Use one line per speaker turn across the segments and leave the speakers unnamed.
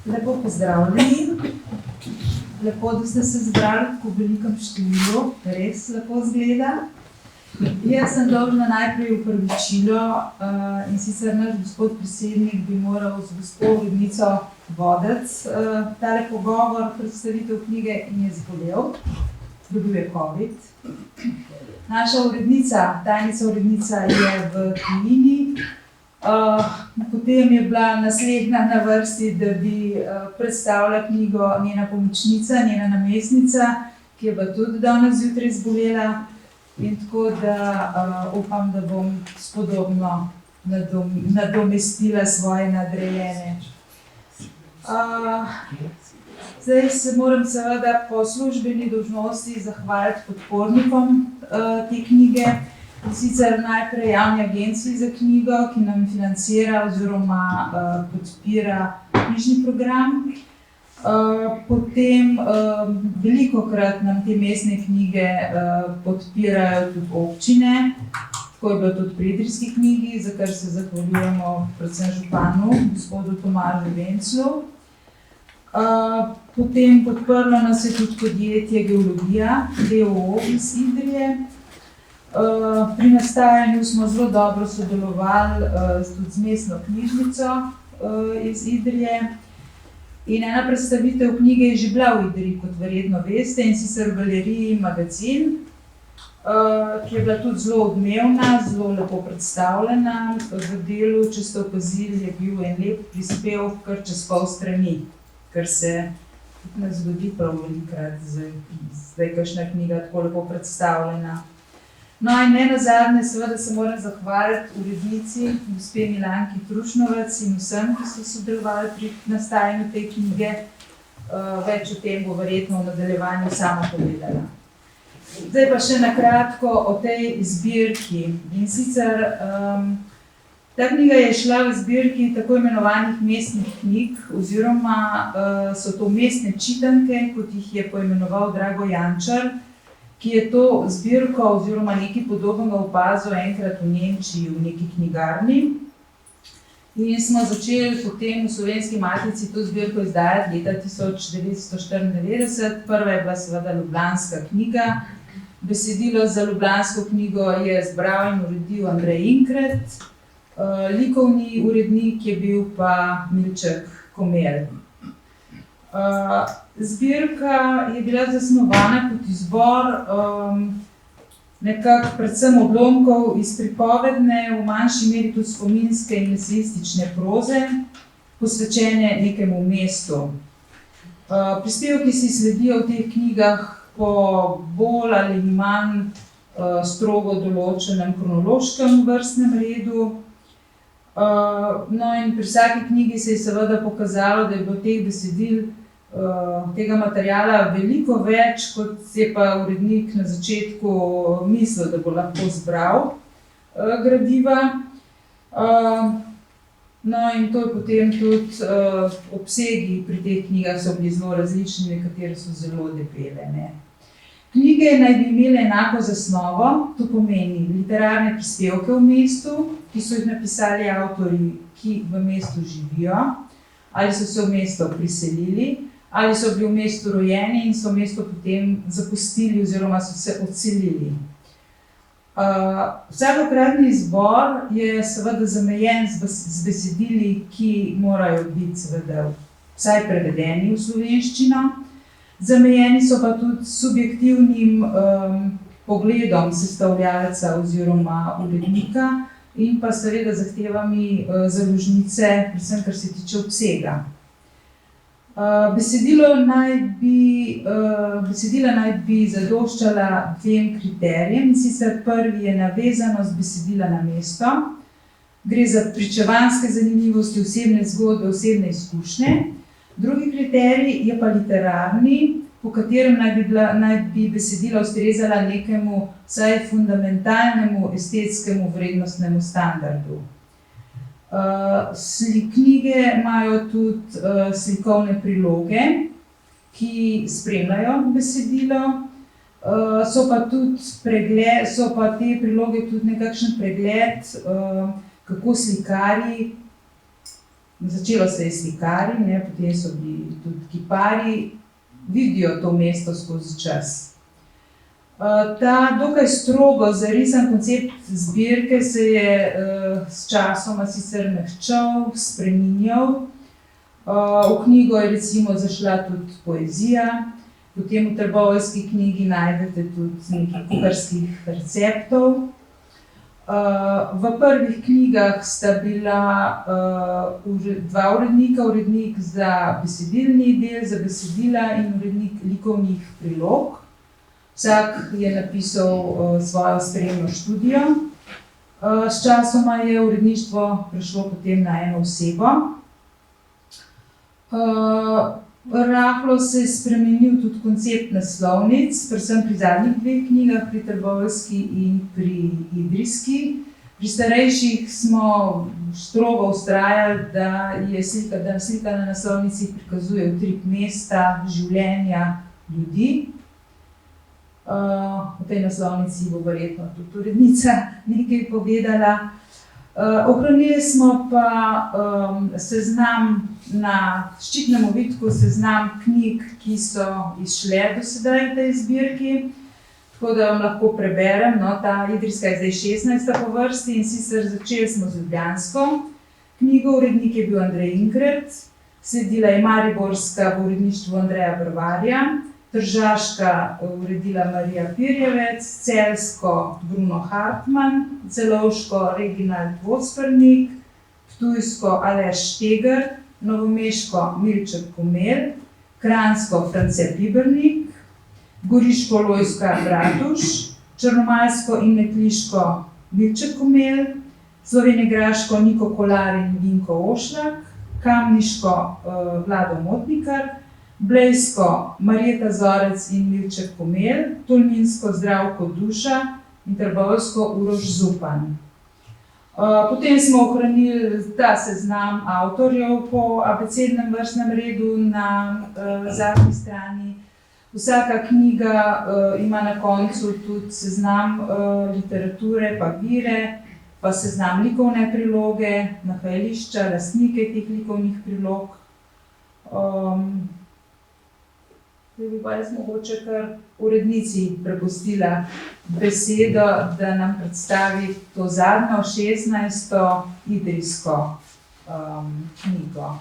Lepo pozdravljeni. Lepo, da ste se zbrali v velikem številu, res lepo izgleda. Jaz sem dolžna najprej opravičilo, in sicer naš gospod predsednik bi moral z gospo urednico voditi tale pogovor, predstavitev knjige in je zbolel. Dobil je COVID. Naša urednica, tajnica urednica je v tujini. Potem je bila naslednja na vrsti, da bi predstavila knjigo njena pomočnica, njena namestnica, ki je pa tudi danes zjutraj zbolela. In tako da upam, da bom spodobno nadomestila svoje nadrejene. Zdaj se moram seveda po službeni dolžnosti zahvaliti podpornikom te knjige. In sicer najprej Javni agenciji za knjigo, ki nam financira oziroma podpira knjižni program. Potem velikokrat nam te mestne knjige podpirajo tudi občine, tako je bilo tudi pri idrijski knjigi, za kar se zahvaljujemo predvsem županu, gospodu Tomažu Venclu. Potem podprlo nas je tudi podjetje Geologija, d. o. o. iz Idrije. Pri nastajanju smo zelo dobro sodelovali tudi z mestno knjižnico iz Idrije. In ena predstavitev knjige je že bila v Idriji, kot verjetno veste, in sicer v galeriji Magazin, ki je bila tudi zelo odmevna, zelo lepo predstavljena. V delu, če ste opazili, je bil en lep prispevek kar čez pol strani, kar se ne zgodi prav velikokrat, zdaj kakšna knjiga tako lepo predstavljena. No in nenazadnje seveda se moram zahvaliti urednici, gospe Milanki Trušnovec in vsem, ki so sodelovali pri nastajanju te knjige. Več o tem bo verjetno v nadaljevanju sama povedala. Zdaj pa še na kratko o tej zbirki. In sicer ta knjiga je šla v zbirki tako imenovanih mestnih knjig, oziroma so to mestne čitanke, kot jih je poimenoval Drago Jančar, ki je to zbirko oziroma nekaj podobnega opazil enkrat v Nemčiji v neki knjigarni. In smo začeli potem v Slovenski matici to zbirko izdajati leta 1994. Prva je bila seveda Ljubljanska knjiga. Besedilo za Ljubljansko knjigo je zbral in uredil Andrej Inkret. Likovni urednik je bil pa Milček Komelj. Zbirka je bila zasnovana kot izbor nekako predvsem odlomkov iz pripovedne, v manjši meri tudi spominske in esejistične proze, posvečene nekemu mestu. Prispevki si sledijo v teh knjigah po bolj ali manj strogo določenem kronološkem vrstnem redu. No in pri vsaki knjigi se je seveda pokazalo, da je bilo teh besedil, tega materiala veliko več, kot je pa urednik na začetku mislil, da bo lahko zbral gradiva. No in to je potem tudi obsegi pri teh knjigah so bili zelo različni, nekatere so zelo debele. Knjige naj bi imele enako zasnovo, to pomeni literarne prispevke v mestu, ki so jih napisali avtorji, ki v mestu živijo, ali so se v mesto priselili, ali so bili v mestu rojeni in so mesto potem zapustili oziroma so se odselili. Vsakokratni izbor je seveda zamejen z besedili, ki morajo biti seveda vsaj prevedeni v slovenščino. Zamejeni so pa tudi s subjektivnim pogledom sestavljalca oziroma urednika in pa seveda zahtevami založnice, predvsem kar se tiče obsega. Besedila naj bi zadoščala dvem kriterijem, in sicer prvi je navezanost besedila na mesto. Gre za pričevanske zanimivosti, osebne zgodbe, osebne izkušnje. Drugi kriterij je pa literarni, po katerem naj bi besedila ustrezala nekemu vsaj fundamentalnemu estetskemu vrednostnemu standardu. Knjige imajo tudi slikovne priloge, ki spremljajo besedilo. So pa te priloge tudi nekakšen pregled, kako slikarji začelo se je slikari, ne, potem so bili tudi kiparji, vidijo to mesto skozi čas. Ta dokaj strogo zarisan koncept zbirke se je s časoma sicer mehčal, spreminjal. V knjigo je recimo zašla tudi poezija, potem v Trboveljski knjigi najdete tudi nekaj kuharskih receptov. V prvih knjigah sta bila dva urednika, urednik za besedilni del, za besedila in urednik likovnih prilog. Vsak je napisal svojo spremno študijo. S časoma je uredništvo prešlo potem na eno osebo. Rahlo se je spremenil tudi koncept naslovnic, predvsem pri zadnjih dveh knjigah, pri Trboveljski in pri Idrijski. Pri starejših smo strogo vztrajali, da slika na naslovnici prikazuje utrip mesta, življenja ljudi. O tej naslovnici bo verjetno tudi urednica nekaj povedala. Ohranili smo pa seznam na ščitnem ovitku, seznam knjig, ki so izšle do sedaj v tej zbirki, tako da vam lahko preberem. Ta idrijska je zdaj 16. po vrsti, in sicer začeli smo z ljubljansko knjigo, urednik je bil Andrej Ingret, sledila je mariborska v uredništvu Andreja Brvarja, tržaška uredila Marija Pirjevec, celjsko Bruno Hartmann, celovško Reginald Vospernik, ptujsko Aleš Šteger, novomeško Milček Komel, kranjsko France Pibernik, goriško Lojska Bratuš, črnomaljsko in metliško Milček Komel, slovenjegraško Niko Kolar in Vinko Ošlak, kamniško Vlado Motnikar, blejsko Marjeta Zorec in Milček Komel, tolminsko Zdravko Duša in trboveljsko Uroš Zupan. Potem smo ohranili ta seznam avtorjev po abecednem vrstnem redu na zadnji strani. Vsaka knjiga ima na koncu tudi seznam literature pa vire, pa seznam likovne priloge, nahajališča, lastnike teh likovnih prilog. Zdaj bi pa jaz mogoče kar urednici prepustila besedo, da nam predstavi to zadnjo, 16. idrijsko knjigo.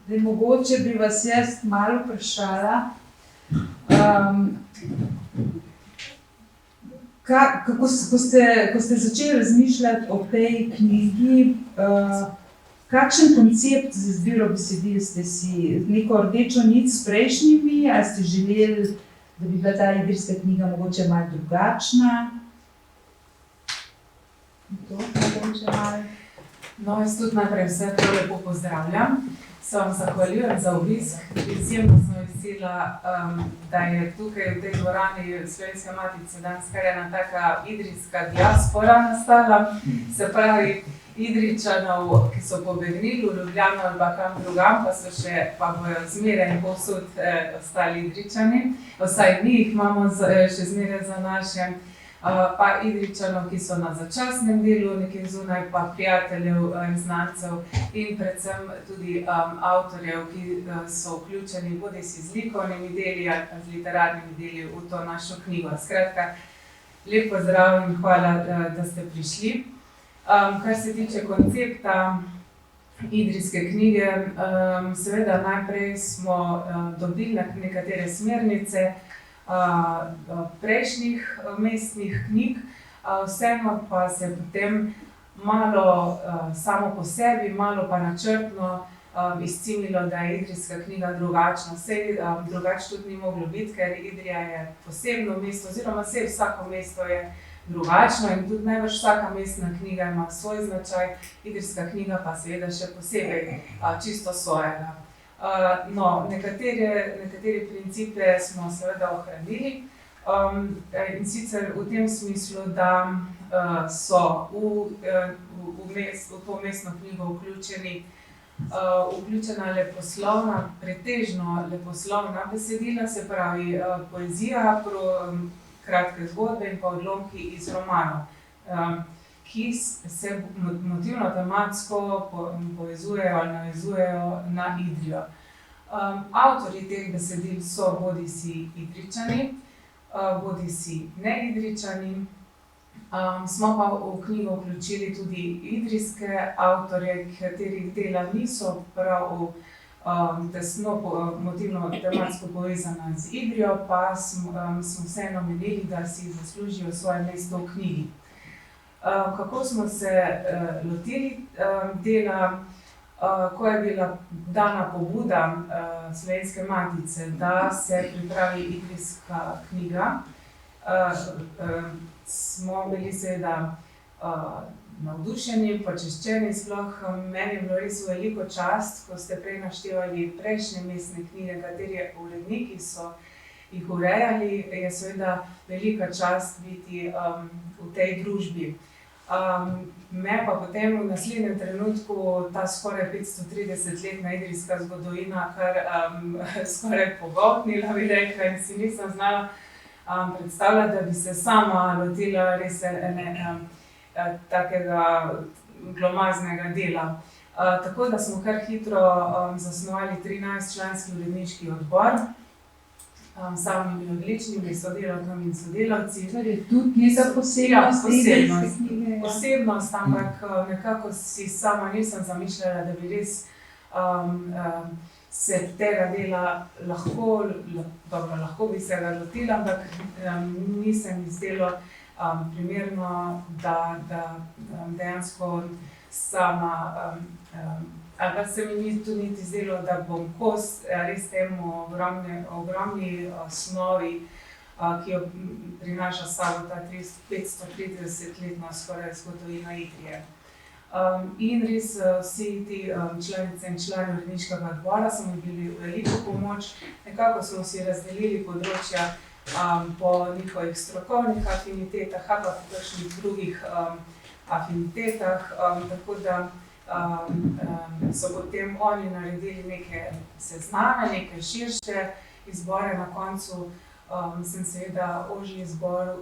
Zdaj, mogoče bi vas jaz malo vprašala, ko ste začeli razmišljati o tej knjigi, kakšen koncept za izbiro besedil ste si, neko rdečo nit s prejšnjimi, ali ste želeli, da bi bila ta idrijska knjiga mogoče malo drugačna?
No, jaz tudi najprej vse to lepo pozdravljam. Se vam zahvaljujem za obisk. Izjemno sem vesela, da je tukaj v tej dvorani Slovenske matice danes kar ena taka idrijska diaspora nastala. Se pravi, Idrijčanov, ki so pobegnili v Ljubljano ali pa kam drugam, pa bojo zmeraj povsod ostali Idrijčani. Vsaj mi jih imamo še zmeraj za našem. Pa Idrijčanov, ki so na začasnem delu, nekaj zunaj, pa prijateljev in znancev in predvsem tudi avtorjev, ki so vključeni bodisi z likovnimi deli ali pa z literarnimi deli v to našo knjigo. Skratka, lep pozdrav in hvala, da ste prišli. Kar se tiče koncepta idrijske knjige, seveda najprej smo dobili nekatere smernice prejšnjih mestnih knjig, vseeno pa se potem malo samo po sebi, malo pa načrtno izcimilo, da je idrijska knjiga drugačna. Sej drugače tudi ni moglo biti, ker Idrija je posebno mesto, oziroma sej vsako mesto je drugačno in tudi najbrž vsaka mestna knjiga ima svoj značaj, idrijska knjiga pa seveda še posebej čisto svojega. No, nekatere principe smo seveda ohranili, in sicer v tem smislu, da so v to mestno knjigo vključena leposlovna, pretežno leposlovna besedila, se pravi poezija, kratke zgodbe in pa odlomki iz romanov, ki se motivno tematsko povezujejo ali navezujejo na Idrijo. Avtorji teh besedil so bodisi Idrijčani, bodisi ne Idrijčani. Smo pa v knjigo vključili tudi idrijske avtorje, katerih dela niso prav tesno motivno tematsko povezana z Idrijo, pa smo vseeno menili, da si zaslužijo svoje mesto v knjigi. Kako smo se lotili dela, ko je bila dana pobuda Slovenske matice, da se pripravi idrijska knjiga, smo bili seveda navdušeni, počaščeni, sploh meni je bilo res veliko čast, ko ste prej naštevali prejšnje mestne knjige, kateri uredniki so jih urejali, je seveda velika čast biti v tej družbi. Me pa potem v naslednjem trenutku ta skoraj 530-letna idrijska zgodovina kar skoraj pogoltnila, bi rekla, in si nisem znala predstavljati, da bi se sama lotila res takega glomaznega dela. Tako da smo kar hitro zasnovali 13-članski uredniški odbor s samimi odličnimi sodelavkami in sodelavci.
Torej, tudi neka posebnost idrijske knjige.
Posebnost, ampak nekako si sama nisem zamišljala, da bi res se tega dela lahko bi se ga lotila, ampak nisem izdelo primerno, da dejansko sama, ali pa se mi ni tudi niti zdelo, da bom kos res temu ogromni osnovi, ki jo prinaša s sabo ta 530-letna skoraj zgodovina Idrije. In res vsi ti članice in člani uredniškega odbora so mi bili veliko pomoč. Nekako smo si razdelili področja po njihovih strokovnih afinitetah, ali pa po kakšnih drugih afinitetah, tako da so potem oni naredili neke sezname, neke širše izbore. Na koncu sem seveda ožji izbor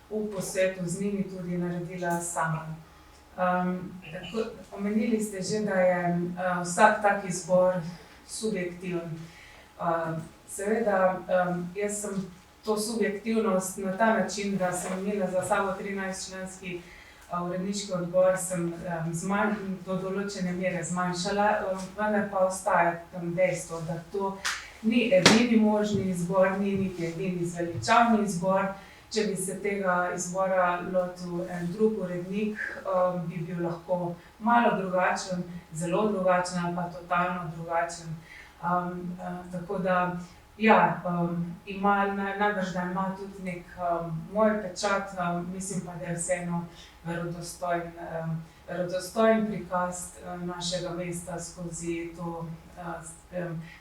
v posvetu z njimi tudi naredila sama. Omenili ste že, da je vsak tak izbor subjektiven. Seveda, jaz sem to subjektivnost na ta način, da sem imela za sabo 13-članski uredniški odbor, sem do določene mere zmanjšala, vendar pa ostaja tam dejstvo, da to ni edini možni izbor, ni niti edini zveličavni izbor. Če bi se tega izbora lotil en drug urednik, bi bil lahko malo drugačen, zelo drugačen ali pa totalno drugačen. Tako da, ja, najbrž, da ima tudi nek moj pečat, mislim pa, da je vseeno verodostojen prikaz našega mesta skozi to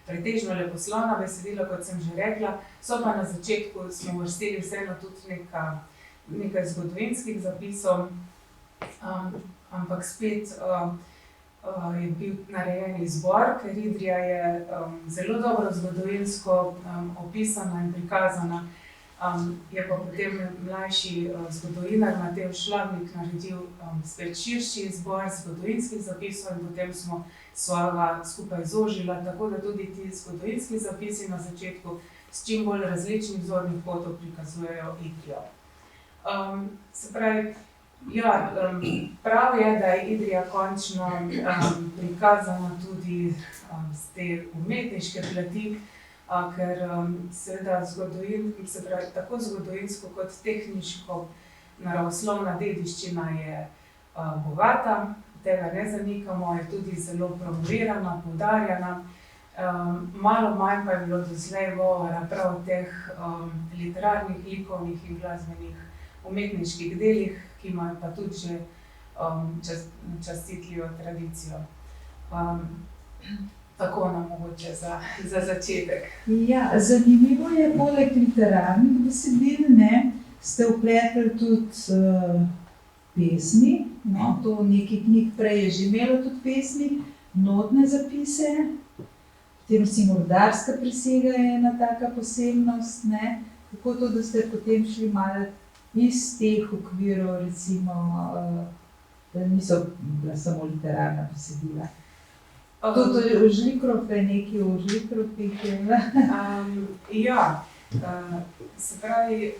pretežno leposlovna besedila, kot sem že rekla. So pa na začetku smo vrstili vseeno tudi nekaj zgodovinskih zapisov, ampak spet je bil narejen izbor, ker Idrija je zelo dobro zgodovinsko opisana in prikazana. Je pa potem mlajši zgodovinar Matevž Šlabnik naredil spet širši izbor zgodovinskih zapisov in potem smo svojega skupaj zožila, tako da tudi ti zgodovinski zapisi na začetku s čim bolj različnih zornih kotov prikazujejo Idrijo. Se pravi, ja, prav je, da je Idrija končno prikazana tudi z te umetniške plati, ker seveda tako zgodovinsko kot tehniško naravoslovna dediščina je bogata, tega ne zanikamo, je tudi zelo promovirana, poudarjena. Malo manj pa je bilo doslej govora prav o teh literarnih, likovnih in glasbenih umetniških delih, ki imajo pa tudi že častitljivo tradicijo. Tako nam mogoče za začetek.
Ja, zanimivo je, poleg literarnih besedil, ste vpletli tudi pesmi, to nekaj knjig prej je že imelo tudi pesmi, notne zapise, potem Mordarska prisega je ena taka posebnost, kako to, da ste potem šli malo iz teh okvirov, recimo, niso bila samo literarna besedila. Tudi žlikrofe, nekaj o žlikrofih je bila.
Ja, se pravi,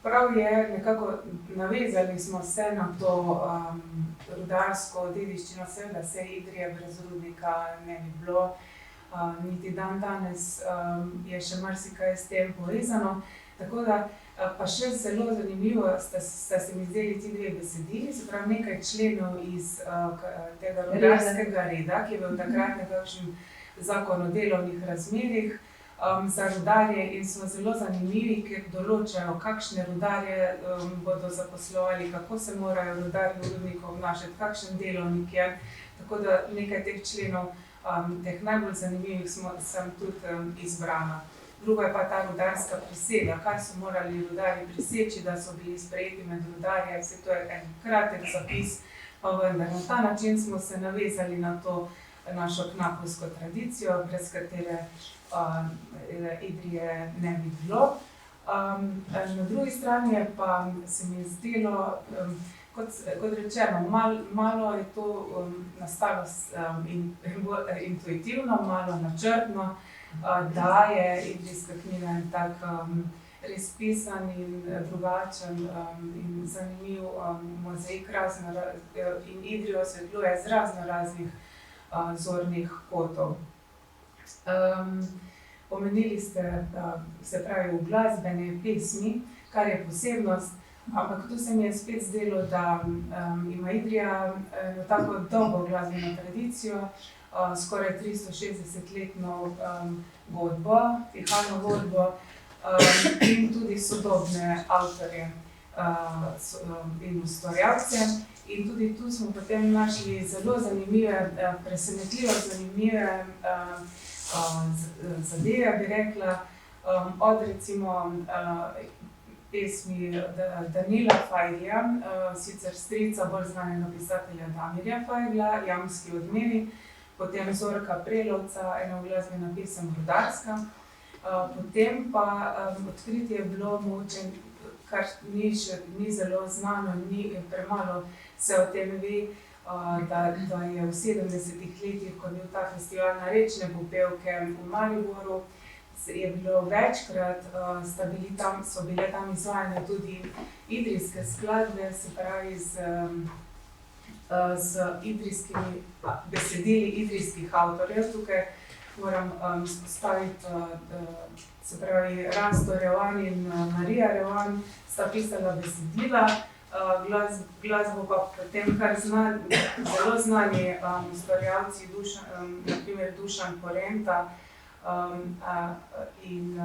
prav je nekako navezali smo se na to rudarsko dediščino, seveda se Idrije brez rudnika ne bi bilo, niti dan danes je še marsikaj s tem povezano. Tako da, pa še zelo zanimivo sta se mi zdeli ti dve besedili, se pravi nekaj členov iz tega rudarskega reda, ki je bil takrat nekakšen zakon o delovnih razmerjih za rudarje in so zelo zanimivi, ker določajo, kakšne rudarje bodo zaposlovali, kako se morajo rudarji v rudniku obnašati, kakšen delovnik je. Tako da nekaj teh členov, teh najbolj zanimivih sem tudi izbrala. Drugo je pa ta rudarska prisega, kaj so morali rudarji priseči, da so bili sprejeti med rudarje, vse to je en kratek zapis, pa vendar na ta način smo se navezali na to našo knapovsko tradicijo, brez katere Idrije ne bi bilo. Na drugi strani je pa se mi zdelo, kot rečeno, malo je to nastalo intuitivno, malo načrtno, da je idrijska knjiga en tak res pisan in drugačen in zanimiv mozaik in Idrijo osvetljuje z raznoraznih zornih kotov. Omenili ste, se pravi, uglasbene pesmi, kar je posebnost, ampak tu se mi je spet zdelo, da ima Idrija eno tako dolgo glasbeno tradicijo, skoraj 360-letno godbo, pihalno godbo in tudi sodobne avtorje in ustvarjalce. In tudi tu smo potem našli zelo zanimive, presenetljivo zanimive zadeve, bi rekla, od recimo pesmi Danila Fajglja, sicer strica bolj znanega pisatelja Damirja Fajglja, Jamski odmevi, potem Zorka Prelovca, ena uglasbena pesem Rudarska, potem pa odkritje je bilo mogoče, kar ni zelo znano, premalo se o tem ve, da je v 70-ih letih, ko je bil ta festival na Rečne popevke v Mariboru, je bilo večkrat, so bile tam izvajane tudi idrijske skladbe, se pravi z idrijskimi besedili idrijskih avtorjev. Tukaj moram izpostaviti, se pravi, Rasto Revan in Marija Revan sta pisala besedila, glasbo pa potem kar zelo znani ustvarjalci, na primer Dušan Porenta, in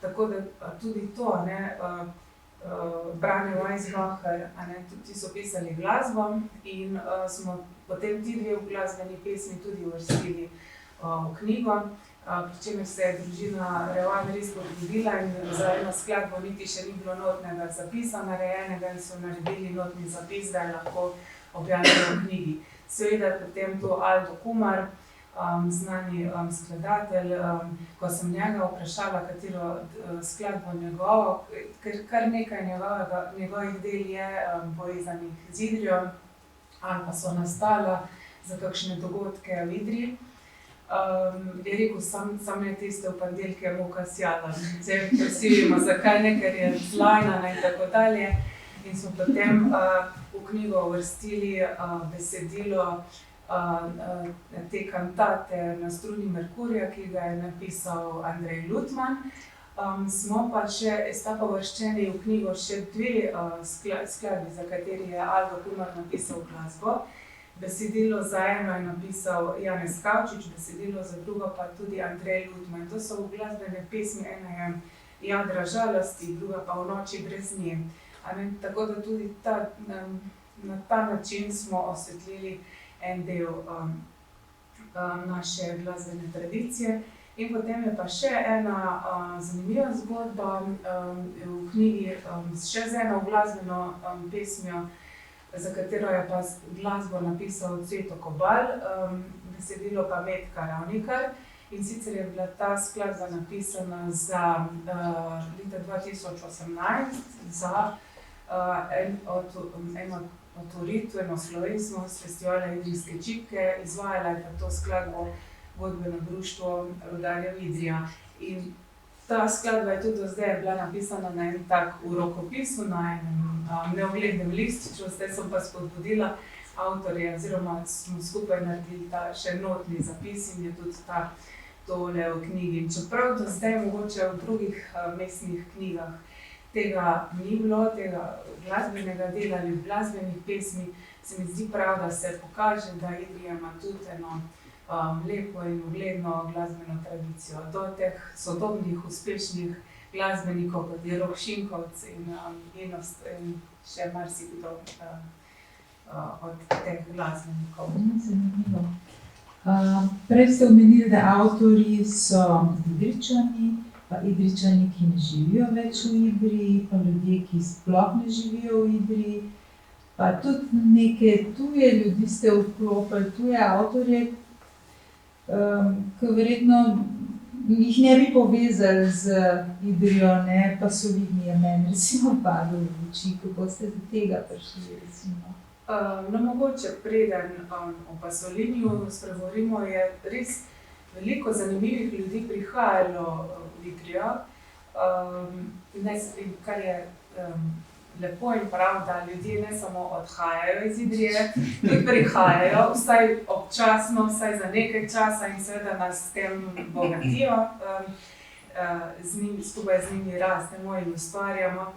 tako da tudi to, Brane Weisbacher, ti so pisali glasbo in smo potem ti dve glasbeni pesmi tudi uvrstili v knjigo, pri čemer se je družina Revan res potrudila in za eno skladbo niti še ni bilo notnega zapisa narejenega in so naredili notni zapis, da je lahko objavljeno v knjigi. Seveda potem to Aldo Kumar, znani skladatelj, ko sem njega vprašala, katero skladbo njegovo, ker kar nekaj njegovih del je povezanih z Idrijo ali pa so nastala za kakšne dogodke v Idriji, je rekel, sam ne tiste v ponedeljke Moka sjala. Zdaj vsi vemo, zakaj ne, ker je zlajnana in tako dalje. In smo potem v knjigo uvrstili besedilo te kantate Na struni Merkurja, ki ga je napisal Andrej Lutman. Sta pa uvrščeni v knjigo še dve skladbi, za kateri je Aldo Kumar napisal glasbo. Besedilo za eno je napisal Janez Kavčič, besedilo za drugo pa tudi Andrej Lutman. To so glasbene pesmi, ena je Jadra žalosti, druga pa V noči brez nje. Tako da tudi na ta način smo osvetlili en del naše glasbene tradicije. In potem je pa še ena zanimiva zgodba v knjigi, še z eno glasbeno pesmijo, za katero je pa glasbo napisal Cveto Kobal, besedilo pa Metka Ravnikar. In sicer je bila ta skladba napisana za leta 2018 za eno otvoritveno slovesnost festivala Idrijske čipke. Izvajala je pa to skladbo godbeno društvo Rudarjev Idrija. In ta skladba je tudi do zdaj bila napisana na en tak v rokopisu, na enem neoglednem lističu. Zdaj sem pa spodbudila avtorje, oziroma smo skupaj naredili ta še notni zapis in je tudi tole v knjigi. In čeprav do zdaj mogoče v drugih mestnih knjigah tega ni bilo, tega glasbenega dela ali glasbenih pesmi, se mi zdi prav, da se pokaže, da Idrija ima tudi eno lepo in ugledno glasbeno tradicijo. Do teh sodobnih, uspešnih glasbenikov, kot je Rok Šinkovec in še marsikdo od teh glasbenikov.
Zanimivo. Prej ste omenili, da avtorji so Idrijčani, pa Idrijčani, ki ne živijo več v Idriji, pa ljudje, ki sploh ne živijo v Idriji, pa tudi neke tuje ljudi ste vklopili, tuje avtorje, ki verjetno jih ne bi povezali z Idrijo, ne, pa Sovidnji je meni recimo padel v oči. Kako ste do tega prišli, recimo?
No, mogoče preden o Pasoliniju spregovorimo, je res veliko zanimivih ljudi prihajalo v Idrijo, kar je lepo in prav, da ljudje ne samo odhajajo iz Idrije, tudi prihajajo, vsaj občasno, vsaj za nekaj časa in seveda nas s tem bogatijo, skupaj z njimi rastemo in ustvarjamo.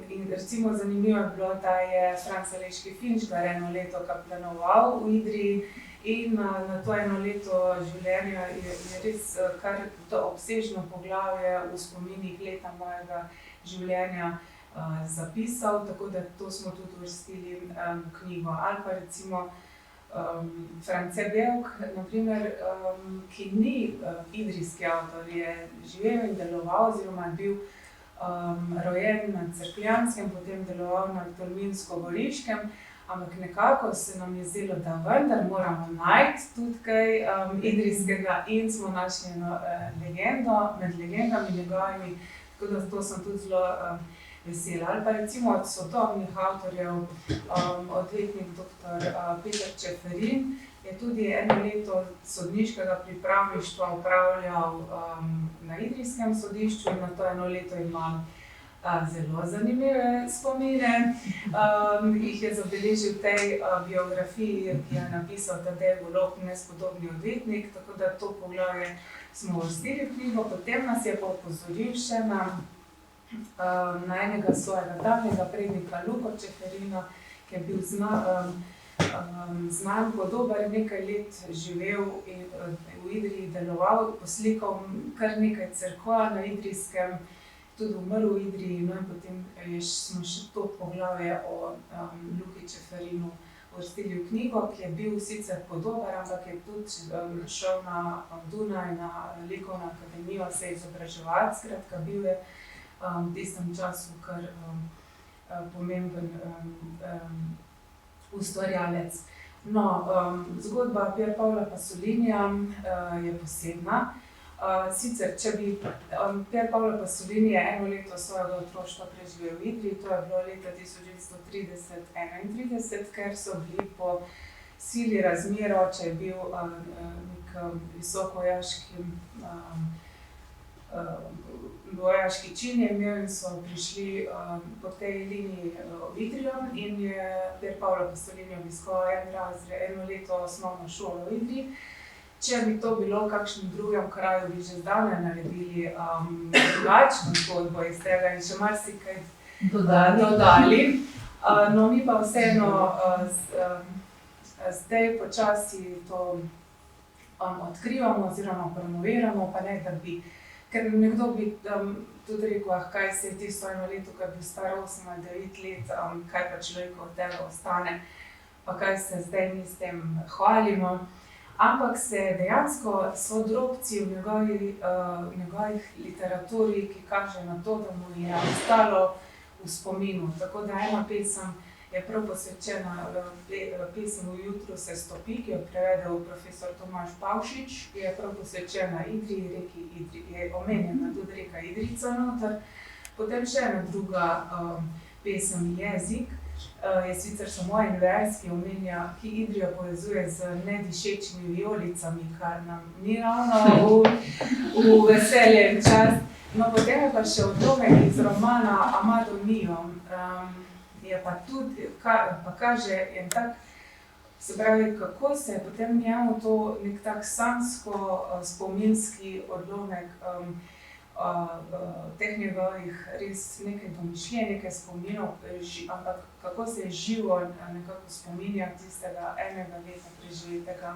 In recimo zanimivo je bilo, da je Franc Aleški Finžgar eno leto kaplanoval v Idriji in na to eno leto življenja je res kar to obsežno poglavje v spominih leta mojega življenja zapisal, tako da to smo tudi uvrstili v knjigo. Ali pa recimo France Bevk, naprimer, ki ni idrijski avtor, je živel in deloval oziroma je bil rojen na Cerkljanskem, potem deloval na Tolminsko-Goriškem, ampak nekako se nam je zdelo, da vendar moramo najti tudi kaj idrijskega in smo našli eno legendo med legendami njegovimi, tako da to sem tudi zelo vesela. Ali pa recimo od sodobnih avtorjev, odvetnik dr. Peter Čeferin je tudi eno leto sodniškega pripravništva upravljal na Idrijskem sodišču in na to eno leto imam zelo zanimive spomine. Jih je zabeležil v tej biografiji, ki je napisal Tadej Golob, Nespodobni odvetnik, tako da to poglavje smo uvrstili v knjigo. Potem nas je pa opozoril še na enega svojega davnega prednika, Luko Čeferina, ki je bil znan, po dober nekaj let živel in v Idriji deloval, poslikal kar nekaj cerkva na Idrijskem, tudi umrl v Idriji, no in potem smo še to poglavje o Luki Čeferinu uvrstili v knjigo, ki je bil sicer podobar, ampak je tudi šel na Dunaj, na likovno akademijo se izobraževati, skratka bil je v tistem času kar pomemben ustvarjalec. No, zgodba Pier Pavla Pasolinija je posebna. Sicer, če bi Pier Pavlo Pasolini je eno leto svojega otroštva preživel v Idriji, to je bilo leta 1930-31, ker so bili po sili razmer, oče je bil nek vojaški čin je imel in so prišli po tej liniji v Idrijo in je Pier Pavlo Pasolini obiskal eno leto osnovno šolo v Idriji. Če bi to bilo v kakšnem drugem kraju, bi že zdavnaj naredili drugačno zgodbo iz tega in še marsikaj dodali. No, mi pa vseeno zdaj počasi to odkrivamo oziroma promoviramo, pa ne da bi, ker nekdo bi tudi rekel, kaj se je tisto eno leto, ko je bil star 8 ali 9 let, kaj pa človeku od tega ostane, pa kaj se zdaj mi s tem hvalimo. Ampak se dejansko so drobci v njegovih literaturi, ki kaže na to, da mu je ostalo v spominu. Tako da ena pesem je prav posvečena pesem V jutru se stopi, ki jo prevedel profesor Tomaž Pavšič, je prav posvečena Idriji, reki Idri, je omenjena tudi reka Idrica noter. Potem še ena druga pesem Jezik, je sicer samo en vers, ki Idrijo povezuje z nedišečimi vijolicami, kar nam ni ravno v veselje in čast. No, potem je pa še odlomek iz romana Amado Mio, je pa tudi, pa kaže en tak, se pravi, kako se je potem njemu to nek tak sansko-spominski odlomek teh njegovih res nekaj domišljenj, nekaj spominov, ampak kako se je živo nekako spominja tistega enega leta preživetega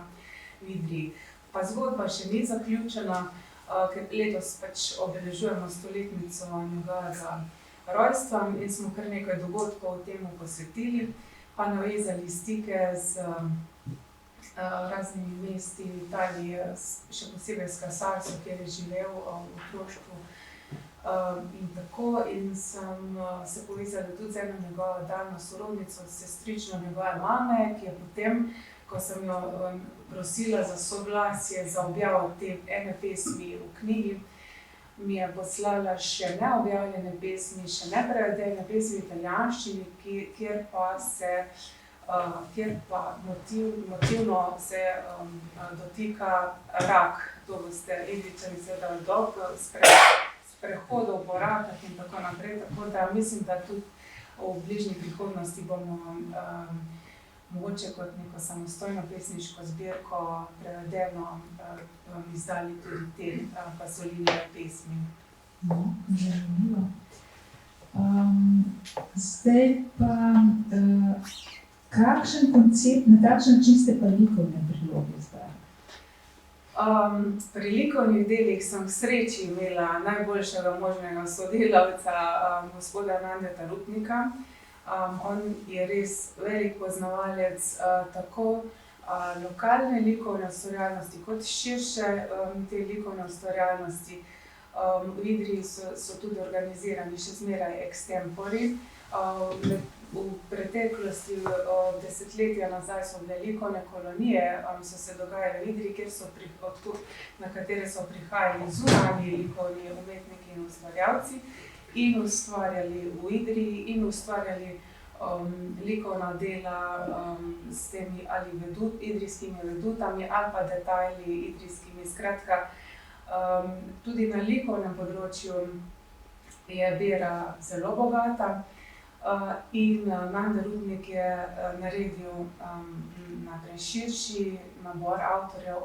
v Idriji. Pa zgodba še ni zaključena, ker letos pač obeležujemo stoletnico njegovega rojstva in smo kar nekaj dogodkov temu posvetili, pa navezali stike z raznimi mesti v Italiji, še posebej s Casarso, kjer je živel v otroštvu in tako. In sem se povezala tudi z eno njegovo daljno sorodnico, sestrično njegove mame, ki je potem, ko sem jo prosila za soglasje za objavo te ene pesmi v knjigi, mi je poslala še neobjavljene pesmi, še neprevedene pesmi v italijanščini, kjer pa motivno se dotika rak. To boste Idrijčani seveda dolgo sprehodov po rakah in tako naprej. Tako da mislim, da tudi v bližnji prihodnosti bomo mogoče kot neko samostojno pesniško zbirko prevedeno izdali tudi te Pasolinove pesmi.
No, zanimivo. Zdaj pa, kakšen koncept, na kakšen način ste pa likovne priloge izdali?
Pri likovnih delih sem k sreči imela najboljšega možnega sodelavca, gospoda Nandeta Rupnika. On je res velik poznavalec tako lokalne likovne ustvarjalnosti kot širše te likovne ustvarjalnosti. V Idriji so tudi organizirani še zmeraj extempori. V preteklosti, desetletja nazaj so bile likovne kolonije, so se dogajale v Idriji, na katere so prihajali zunanji likovni umetniki in ustvarjalci in ustvarjali v Idriji in ustvarjali likovna dela s temi ali idrijskimi vedutami ali pa detajli idrijskimi. Skratka, tudi na likovnem področju je bera zelo bogata in Nando Rupnik je naredil najprej širši nabor avtorjev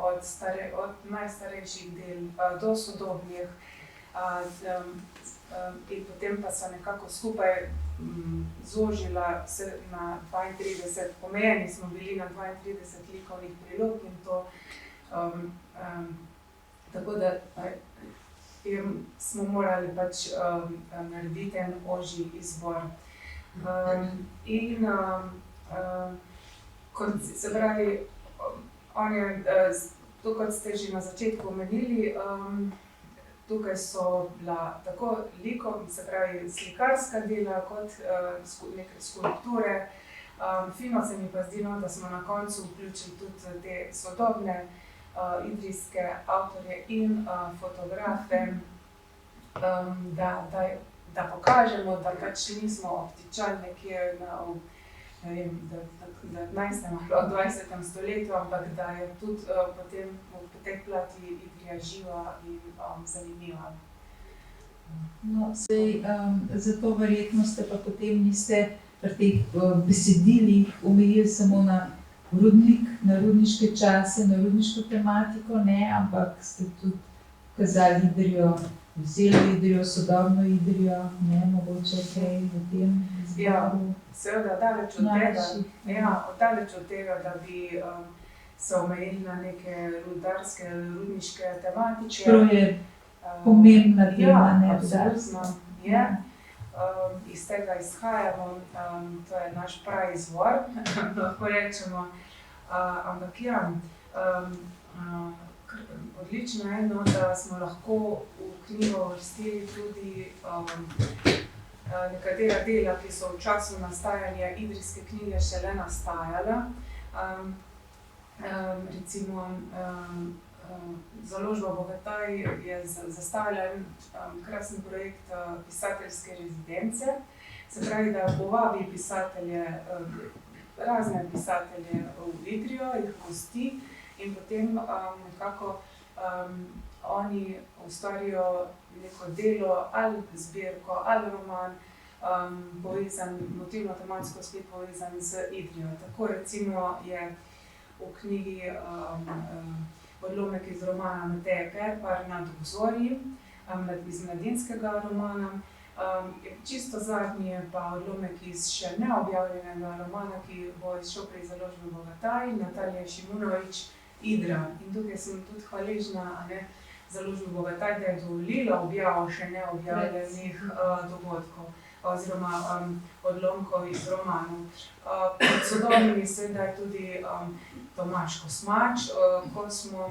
od najstarejših del do sodobnih. In potem pa so nekako skupaj zožila se na 32, omejeni smo bili na 32 likovnih prilog in to, tako da smo morali pač narediti en ožji izbor. In se pravi, on je, to kot ste že na začetku omenili, tukaj so bila tako se pravi slikarska dela kot neke skulpture. Fino se mi pa zdi, da smo na koncu vključili tudi te sodobne idrijske avtorje in fotografe, da pokažemo, da pač nismo obtičali nekje v 19. ali 20. stoletju, ampak da je tudi potem v tej plati Idrija živa in zanimiva.
No, zato verjetno ste pa potem niste pri teh besedilih omejili samo na rudnik, na rudniške čase, na rudniško tematiko, ne, ampak ste tudi kazali Idrijo, vzeli Idrijo, sodobno Idrijo, ne, mogoče kaj v tem zboru.
Seveda, daleč od tega, da bi se omejili na neke rudarske, rudniške tematike.
Čeprav je pomembna tema, ne,
absolutno je. Iz tega izhajamo, to je naš praizvor, lahko rečemo. Ampak ja, odlično je, da smo lahko v knjigo uvrstili tudi nekatera dela, ki so v času nastajanja idrijske knjige šele nastajala. Recimo, Založba Bogataj je zastavila krasen projekt pisateljske rezidence. Se pravi, da povabi pisatelje, razne pisatelje v Idrijo, jih gosti in potem nekako oni ustvarijo neko delo ali zbirko ali roman, povezan, motivno-tematsko spet povezan z Idrijo. Tako recimo je v knjigi odlomek iz romana Mateje Perpar Nad obzorji, iz mladinskega romana. Čisto zadnji je pa odlomek iz še neobjavljenega romana, ki bo izšel pri Založbi Bogataj, Natalija Šimunović, Idra. In tukaj sem tudi hvaležna Založbi Bogataj, da je dovolila objavo še neobjavljenih dogodkov oziroma odlomkov iz romanov. Pod sodobnimi seveda je tudi Tomaž Kosmač. Ko smo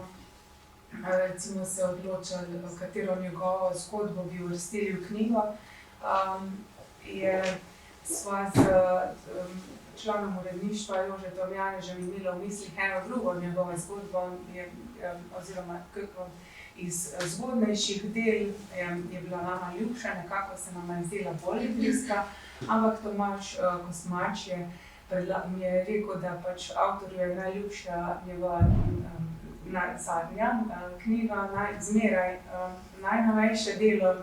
recimo se odločali, katero njegovo zgodbo bi uvrstili v knjigo, sva z članom uredništva Jožetom Janežem imela v mislih eno drugo njegovo zgodbo, oziroma iz zgodnejših del je bila nama ljubša, nekako se nama je zdela bolj idrijska, ampak Tomaž Kosmač mi je rekel, da pač avtorju je najljubša njegova zadnja knjiga, zmeraj najnovejše delo,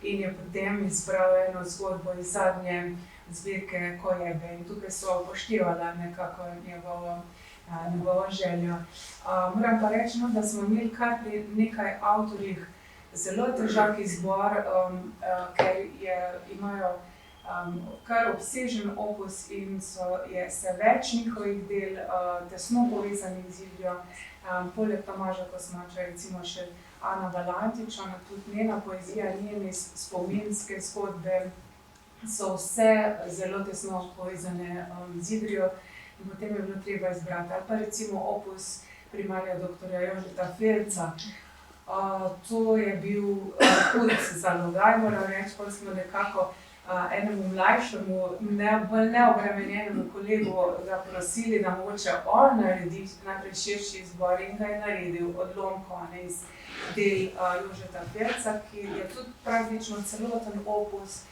in je potem izbral eno zgodbo iz zadnje zbirke Kojebe. In tukaj so upoštevala nekako njegovo željo. Moram pa reči, da smo imeli kar pri nekaj avtorjih zelo težak izbor, ker imajo kar obsežen opus in je se več njihovih del tesno povezanih z Idrijo. Poleg Tomaža Kosmača recimo še Ana Valantič, tudi njena poezija, njene spominske zgodbe so vse zelo tesno povezane z Idrijo in potem je bilo treba izbrati. Ali pa recimo opus primarja dr. Jožeta Felca. To je bil hud zalogaj, moram reči, ko smo nekako enemu mlajšemu, bolj neobremenjenemu kolegu ga prosili, da mogoče on naredi najprej širši izbor, in ga je naredil odlomko iz del Jožeta Felca, ki je tudi praktično celoten opus,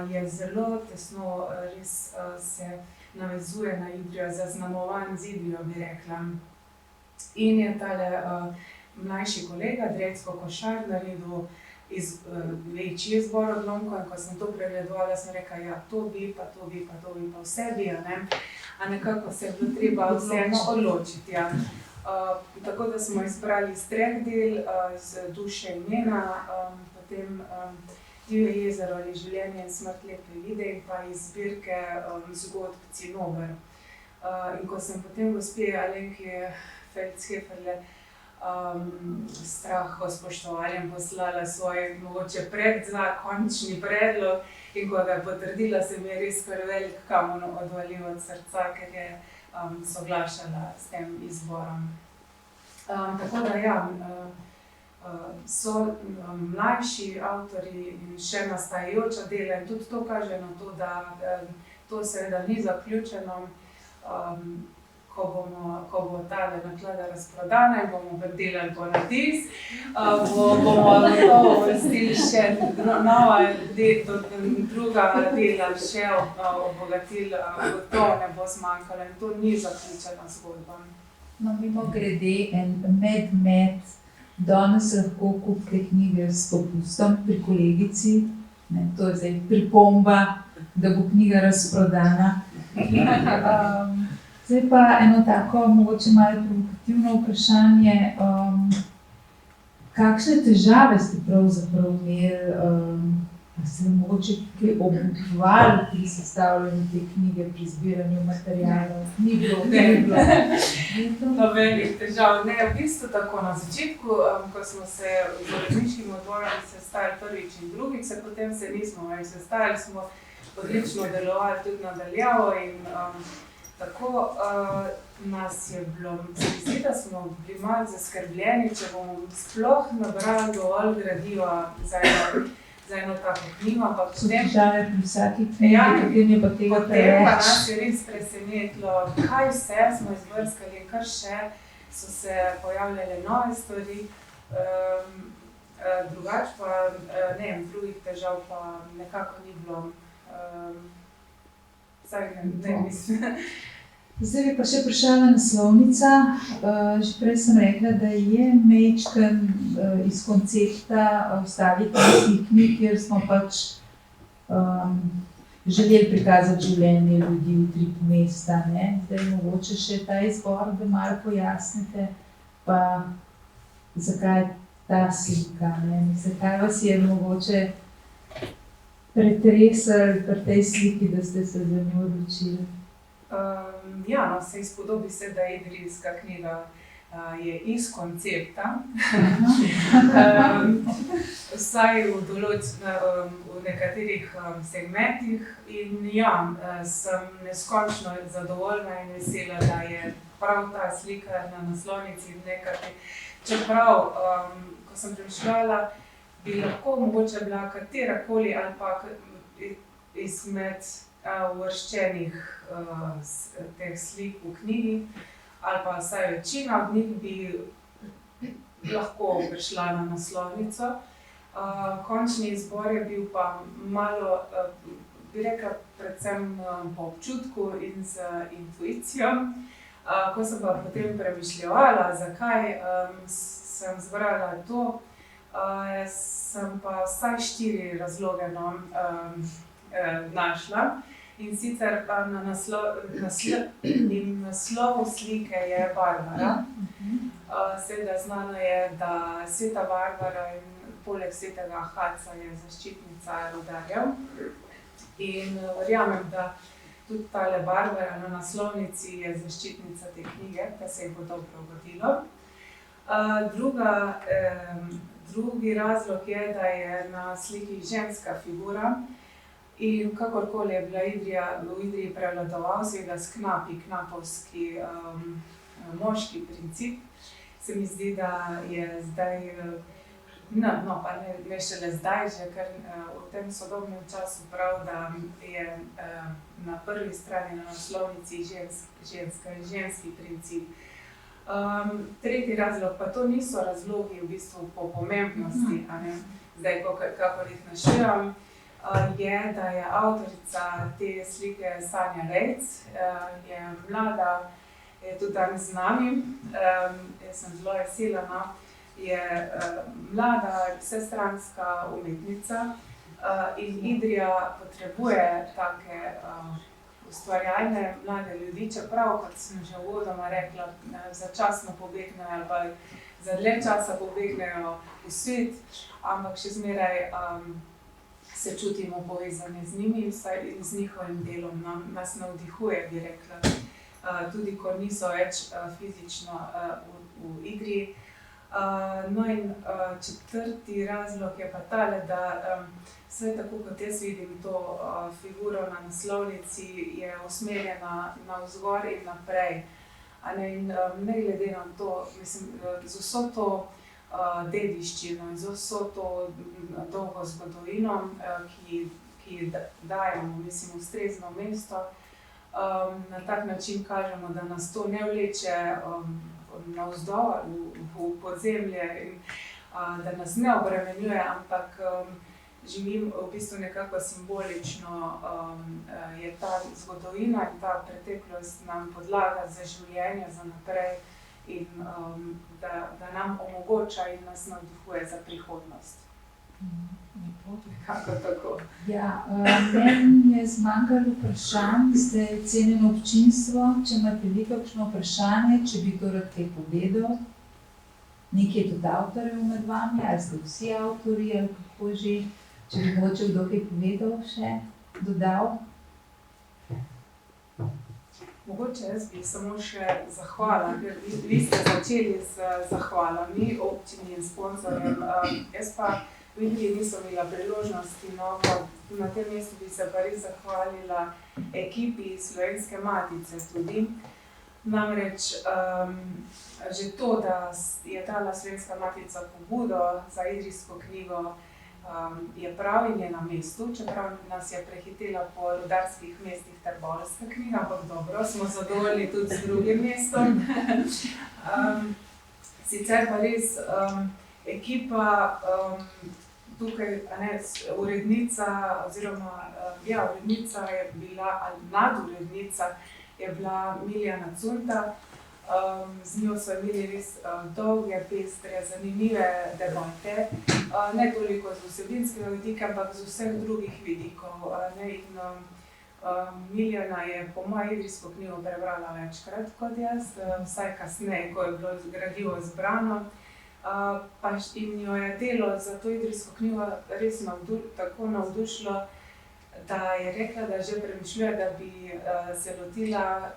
je zelo tesno, res se navezuje na Idrijo, zaznamovan z Idrijo, bi rekla. In je tale mlajši kolega, Drecko Košar, naredil večji izbor odlomkov, in ko sem to pregledovala, sem rekla, ja, to bi, pa to bi, pa to bi, pa vse bi, a nekako se je bilo treba vseeno odločiti, ja. Tako da smo izbrali iz 3 del, iz Duše in njena, potem Divje jezero ali Življenje in smrt lepe Lide in pa iz zbirke zgodb Cinober. In ko sem potem gospe Alenki Felc-Heferle Straho spoštovanjem poslala svoj mogoče končni predlog, in ko ga je potrdila, se mi je res kar velik kamen odvalil od srca, ker je soglašala s tem izborom. Tako da ja, so mlajši avtorji in še nastajajoča dela, in tudi to kaže na to, da to seveda ni zaključeno. Ko bo tale naklada razprodana in bomo delali po natis, bomo gotovo uvrstili še druga dela, še obogatili, gotovo ne bo zmanjkalo, in to ni zaključena zgodba.
No, mimogrede, en med, danes lahko kupite knjige s popustom pri kolegici, to je zdaj pripomba, da bo knjiga razprodana. Zdaj pa eno tako, mogoče malo provokativno vprašanje. Kakšne težave ste pravzaprav imeli, pa ste mogoče kaj obvladovali pri sestavljanju te knjige, pri zbiranju materialov? Ni bilo.
Nobenih težav. Ne, v bistvu tako na začetku, ko smo se z uredniškim odborom sestali prvič in drugič, potem se nismo več sestali, smo odlično delovali tudi nadaljavo in tako nas je bilo, se mi zdi, da smo bili malo zaskrbljeni, če bomo sploh nabrali dovolj gradiva za za eno tako knjigo, ampak
So
potem
težave pri vsaki knjigi,
Ja,
potem je pa tega
potem pa
preveč.
nas je res presenetilo, kaj vse smo izbrskali, kar še so se pojavljale nove stvari. Drugače pa, ne vem, drugih težav pa nekako ni bilo. Vsaj ne mislim.
Zdaj bi pa še prišla naslovnica. Že prej sem rekla, da je majčken iz koncepta vstaviteljskih knjig, kjer smo pač želeli prikazati življenje ljudi v utrip mesta. Ne? Zdaj mogoče še ta izbor, da malo pojasnite, pa zakaj ta slika. Ne? Zakaj vas je mogoče pretresel pri tej sliki, da ste se za njo odločili?
Ja, no, se izpodobi se, da idrijska knjiga je iz koncepta. Vsaj v nekaterih segmentih. In ja, sem neskončno zadovoljna in vesela, da je prav ta slika na naslovnici nekaj. Čeprav, ko sem premišljala, bi lahko mogoče bila katerakoli ali pa izmed uvrščenih teh slik v knjigi, ali pa vsaj večina od njih bi lahko prišla na naslovnico. Končni izbor je bil pa malo, bi rekla, predvsem po občutku in z intuicijo. Ko sem pa potem premišljevala, zakaj sem zbrala to, sem pa vsaj 4 razloge našla. In sicer na naslovu slike je Barbara. Seveda znano je, da sveta Barbara in poleg svetega Haca je zaščitnica rudarjev. In verjamem, da tudi tale Barbara na naslovnici je zaščitnica te knjige, da se ji bo dobro ugodilo. Drugi razlog je, da je na sliki ženska figura. In kakorkoli je bila v Idriji prevladoval, seveda knapovski moški princip, se mi zdi, da je zdaj, no pa ne šele zdaj, že kar v tem sodobnem času prav, da je na prvi strani na naslovnici ženski princip. Tretji razlog, pa to niso razlogi v bistvu po pomembnosti, a ne, zdaj kakor jih naštevam, je, da je avtorica te slike Sanja Rejc, je mlada, je tudi danes z nami, jaz sem zelo vesela, je mlada, vsestranska umetnica in Idrija potrebuje take ustvarjalne mlade ljudi, čeprav, kot sem že uvodoma rekla, začasno pobegnejo ali pa za dlje časa pobegnejo v svet, ampak še zmeraj se čutimo povezani z njimi in z njihovim delom. Nas navdihuje, bi rekla, tudi ko niso več fizično v igri. No in četrti razlog je pa tale, da vse tako kot jaz vidim to figuro na naslovnici, je usmerjena navzgor in naprej. In ne glede na to, mislim, z vso to dediščino in z vso to dolgo zgodovino, ki dajemo, mislim, ustrezno mesto, na tak način kažemo, da nas to ne vleče navzdol v podzemlje in da nas ne obremenjuje, ampak živim v bistvu nekako simbolično, je ta zgodovina in ta preteklost nam podlaga za življenje, za naprej in da nam omogoča in nas navdihuje za prihodnost. Kako tako?
Ja, meni je zmanjkalo vprašanj, ste cenjeno občinstvo, če imate vi kakšno vprašanje, če bi to rad kaj povedal. Nekaj tudi avtorjev med vami, ali ste vsi avtorji, ali kako že, če bi mogoče kdo kaj povedal še, dodal.
Mogoče jaz bi samo še zahvala, ker vi ste začeli z zahvalami občini in sponzorjem. Jaz pa v Idriji nisem imela priložnosti, no, na tem mestu bi se pa res zahvalila ekipi Slovenske matice tudi. Namreč že to, da je dala Slovenska matica pobudo za idrijsko knjigo, je prav in je na mestu, čeprav nas je prehitela po rudarskih mestih Trboveljska knjiga, ampak dobro, smo zadovoljni tudi z drugim mestom. Sicer pa res ekipa tukaj, urednica oziroma urednica je bila, ali nadurednica je bila Miljana Cunta. Z njo so imeli res dolge, pestre, zanimive debate, ne toliko z vsebinskega vidika, ampak z vseh drugih vidikov. Miljana je po moje idrijsko knjigo prebrala večkrat kot jaz, vsaj kasneje, ko je bilo gradivo zbrano. In jo je delo za to idrijsko knjigo res tako navdušilo, da je rekla, da že premišljuje, da bi se lotila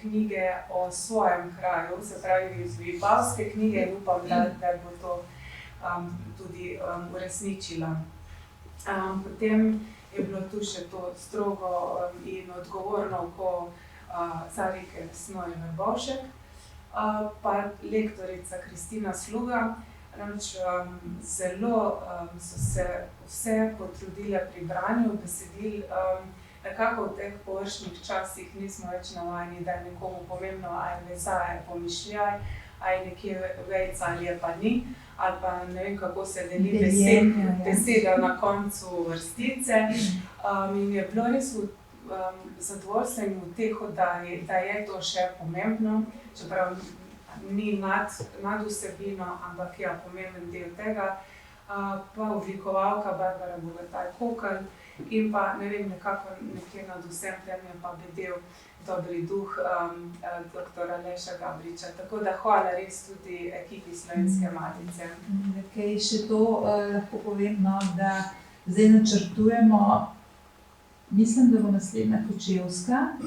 knjige o svojem kraju, se pravi iz Vipavske knjige, in upam, da bo to tudi uresničila. Potem je bilo tu še to strogo in odgovorno oko Carike Snorjeve Bovšek, pa lektorica Kristina Sluga. Zelo so se vse potrudile pri branju besedil. Nekako v teh površnih časih nismo več navajeni, da je nekomu pomembno, a je veza, a je pomišljaj, a je nekje vejca ali je pa ni, ali pa ne vem, kako se deli beseda na koncu vrstice. In je bilo res zadovoljstvo in uteho, da je to še pomembno, čeprav ni nad vsebino, ampak pomemben del tega. Pa oblikovalka Barbara Bogataj-Kokelj in pa, ne vem, nekje nad vsem tem je pa bedel dobri duh dr. Aleša Gabriča. Tako da hvala res tudi ekipi Slovenske matice.
Kaj še to lahko povem, da zdaj načrtujemo, mislim, da bo naslednja Kočevska,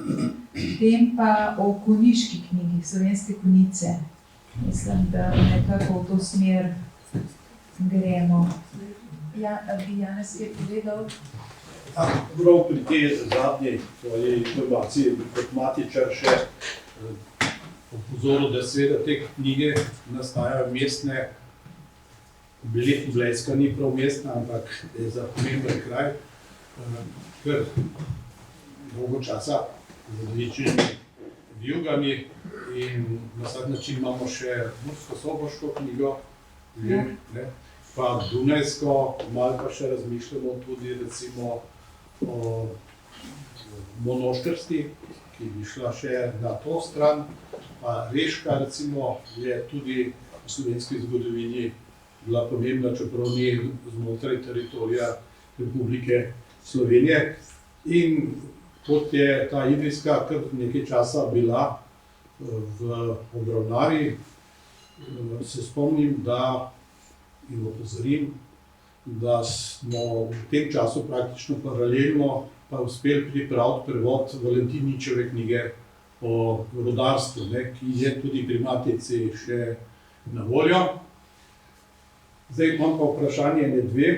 potem pa o konjiški knjigi, Slovenske konjice. Mislim, da nekako v to smer gremo. Janez je povedal.
Prav pri tej zadnji tvoji informaciji kot matičar še opozoril, da seveda te knjige nastajajo mestne, Blejska ni prav mestna, ampak je za pomemben kraj, ker dolgo časa z različnimi vijugami in na vsak način imamo še Mursko-Soboško knjigo, pa Dunajsko, malo pa še razmišljamo tudi recimo o Monoštrsti, ki bi šla še na to stran, pa Reška recimo je tudi v slovenski zgodovini bila pomembna, čeprav ni znotraj teritorija Republike Slovenije. In kot je ta idrijska kar nekaj časa bila v obravnavi, se spomnim, in opozorim, da smo v tem času praktično paralelno pa uspeli pripraviti prevod Valentiničeve knjige o rudarstvu, ki je tudi pri matici še na voljo. Zdaj imam pa vprašanje dve,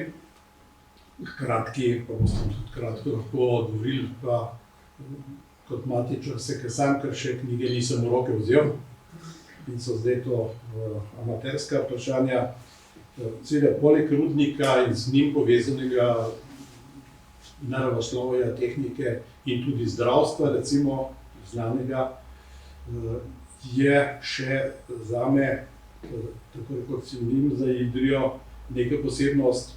kratki, pa boste tudi kratko lahko odgovorili, pa kot matičar se sam, ker še knjige nisem v roke vzel in so zdaj to amaterska vprašanja. Seveda, poleg rudnika in z njim povezanega naravoslovja, tehnike in tudi zdravstva, recimo znanega, je še zame, tako rekoč sinonim za Idrijo, neka posebnost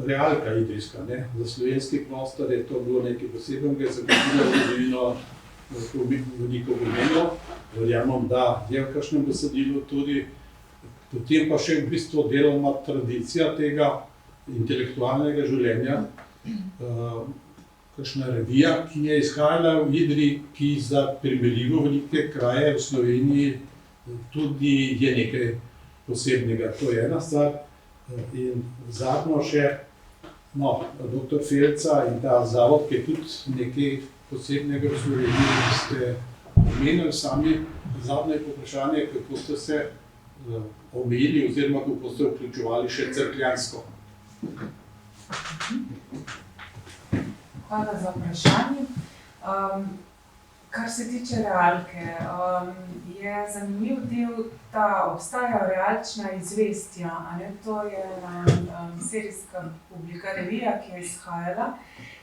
realka idrijska. Za slovenski prostor je to bilo nekaj posebnega, za katero zgodovino to veliko pomenilo. Verjamem, da je v kakšnem besedilu tudi. Potem pa še v bistvu deloma tradicija tega intelektualnega življenja, kakšna revija, ki je izhajala v Idriji, ki za primerljivo velike kraje v Sloveniji tudi je nekaj posebnega. To je ena stvar. In zadnjo še, dr. Felca in ta zavod, ki je tudi nekaj posebnega v Sloveniji, ste omenili sami. Zadnje vprašanje, kako ste se omejili oziroma kako ste vključevali še Cerkljansko.
Hvala za vprašanje. Kar se tiče realke, je zanimiv del, da obstajajo realčna izvestja. To je serijska publika, revija, ki je izhajala.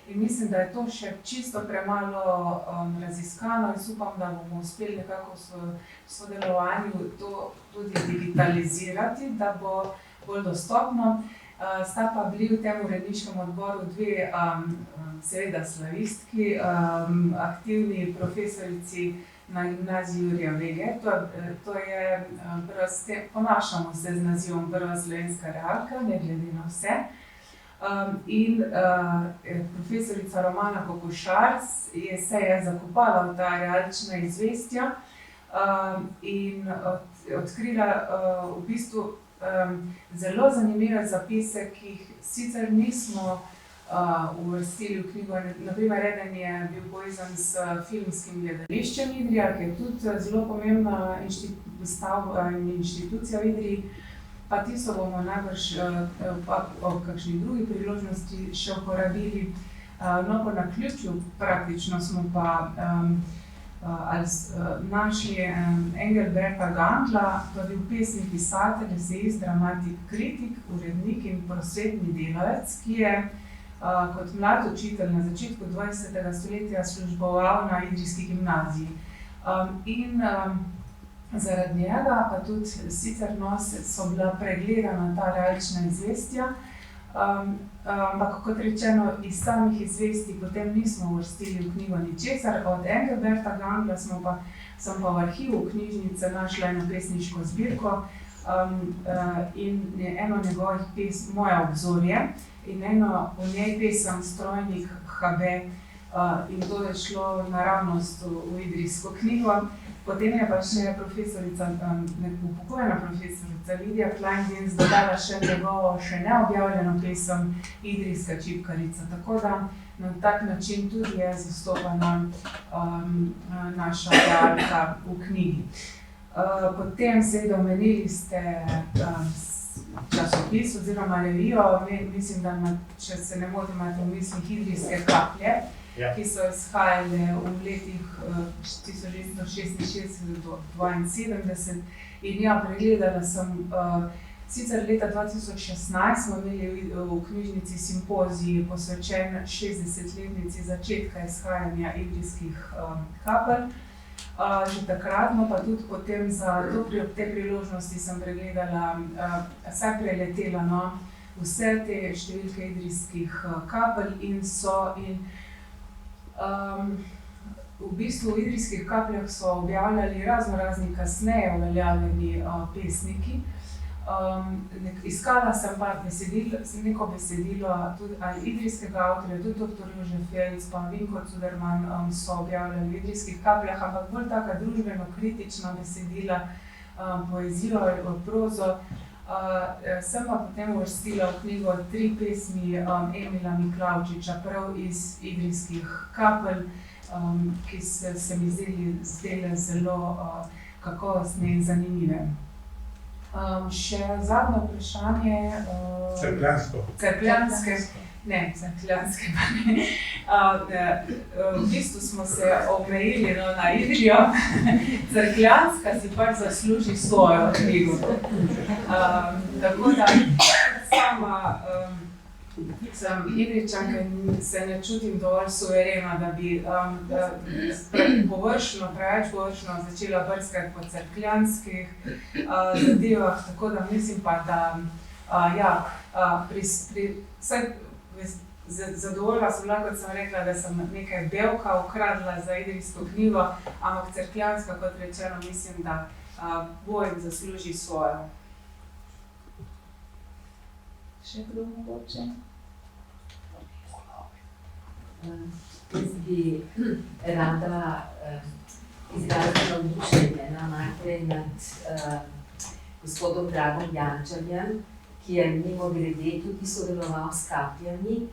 In mislim, da je to še čisto premalo raziskano in upam, da bomo uspeli nekako v sodelovanju to tudi digitalizirati, da bo bolj dostopno. Sta pa bili v tem uredniškem odboru dve, seveda slavistki, aktivni profesorici na gimnaziji Jurija Vege. To je, ponašamo se z nazivom Prva slovenska realka, ne glede na vse. In profesorica Romana Kokošar se je zakopala v ta realčna izvestja in odkrila v bistvu zelo zanimive zapise, ki jih sicer nismo uvrstili v knjigo. Naprimer, eden je bil povezan s filmskim gledališčem Idrija, ki je tudi zelo pomembna inštitucija v Idriji. Pa tisto bomo najbrž ob kakšni drugi priložnosti še uporabili. No, po naključju praktično smo pa našli Engelberta Gantla, to je bil pesnik, pisatelj, esejist, dramatik, kritik, urednik in prosvetni delavec, ki je kot mlad učitelj na začetku 20. stoletja služboval na idrijski gimnaziji. In zaradi njega, pa tudi sicer so bila pregledana ta realčna izvestja, ampak kot rečeno, iz samih izvesti potem nismo uvrstili v knjigo ničesar. Od Engelberta Gantla sem pa v arhivu knjižnice našla eno pesniško zbirko in eno njegovih pesmi, Moje obzorje, in eno v njej pesem Strojnik HB, in to je šlo naravnost v idrijsko knjigo. Potem je pa še profesorica, upokojena profesorica Lidija Klein-Dienz dodala še njegovo še neobjavljeno pesem Idrijska čipkarica. Tako da na tak način tudi je zastopana naša realka v knjigi. Potem seveda omenili ste časopis oziroma revijo. Mislim, da če se ne motim, imate v mislih Idrijske kaplje, ki so izhajale v letih 1966 do 1972. In ja, pregledala sem, sicer leta 2016 smo imeli v knjižnici simpozij posvečen 60-letnici začetka izhajanja idrijskih kapelj. Že takratno, pa tudi potem za te priložnosti sem pregledala, vsaj preletela vse te številke idrijskih kapelj in v bistvu v idrijskih kapljah so objavljali razni kasneje uveljavljeni pesniki. Iskala sem pa neko besedilo ali idrijskega avtorja, tudi dr. Jože Felc pa Vinko Cuderman so objavljali v idrijskih kapljah, ampak bolj taka družbeno-kritična besedila, poezijo, prozo. Sem pa potem uvrstila v knjigo 3 pesmi Emila Miklavčiča, prav iz idrijskih kapelj, ki se mi zdele zelo kakovostne in zanimive. Še zadnje vprašanje. Cerkljanske. Ne, cerkljanske pa ne. V bistvu smo se omejili na Idrijo. Cerkljanska si pač zasluži svojo knjigo. Tako da sama sem Idrijčanka in se ne čutim dovolj suverena, da bi preveč površno začela brskati po cerkljanskih zadevah. Tako da mislim pa, da zadovoljna sem bila, kot sem rekla, da sem nekaj belka ukradla za idrijsko knjigo, ampak cerkljanska, kot rečeno, mislim, da boj zasluži svojo. Še kdo mogoče?
Jaz bi rada izrazila navdušenje najprej nad gospodom Dragom Jančarjem, ki je mimogrede tudi sodeloval s kapljami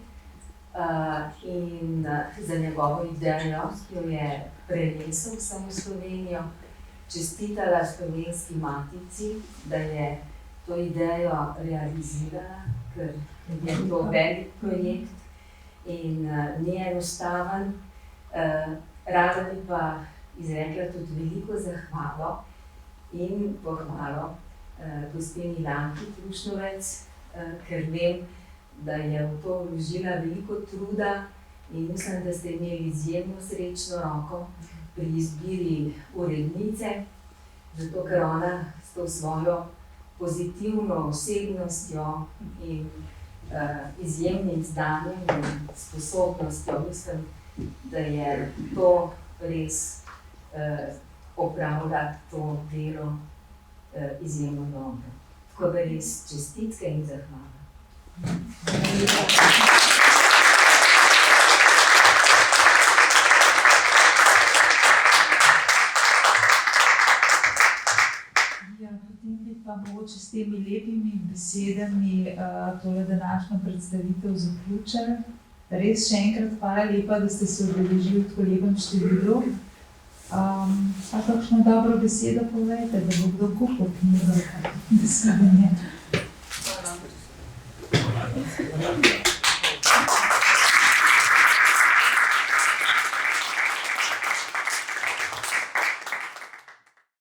in za njegovo idejo, ki jo je prenesel samo v Slovenijo, čestitala Slovenski matici, da je to idejo realizirala, ker je to velik projekt in ni enostaven. Rada bi pa izrekla tudi veliko zahvalo in pohvalo gospe Milanki Trušnovec, ker vem, da je v to vložila veliko truda in mislim, da ste imeli izjemno srečno roko pri izbiri urednice, zato ker ona s to svojo pozitivno osebnostjo in izjemnim znanjem in sposobnostjo, mislim, da je to res opravlja to delo izjemno dobro. Tako da res čestitke in zahvala.
Ja, potem bi pa mogoče s temi lepimi besedami tole današnjo predstavitev zaključili. Res še enkrat hvala lepa, da ste se udeležili v tako lepem številu. Pa kakšno dobro besedo povejte, da bo kdo kupil knjigo. Hvala.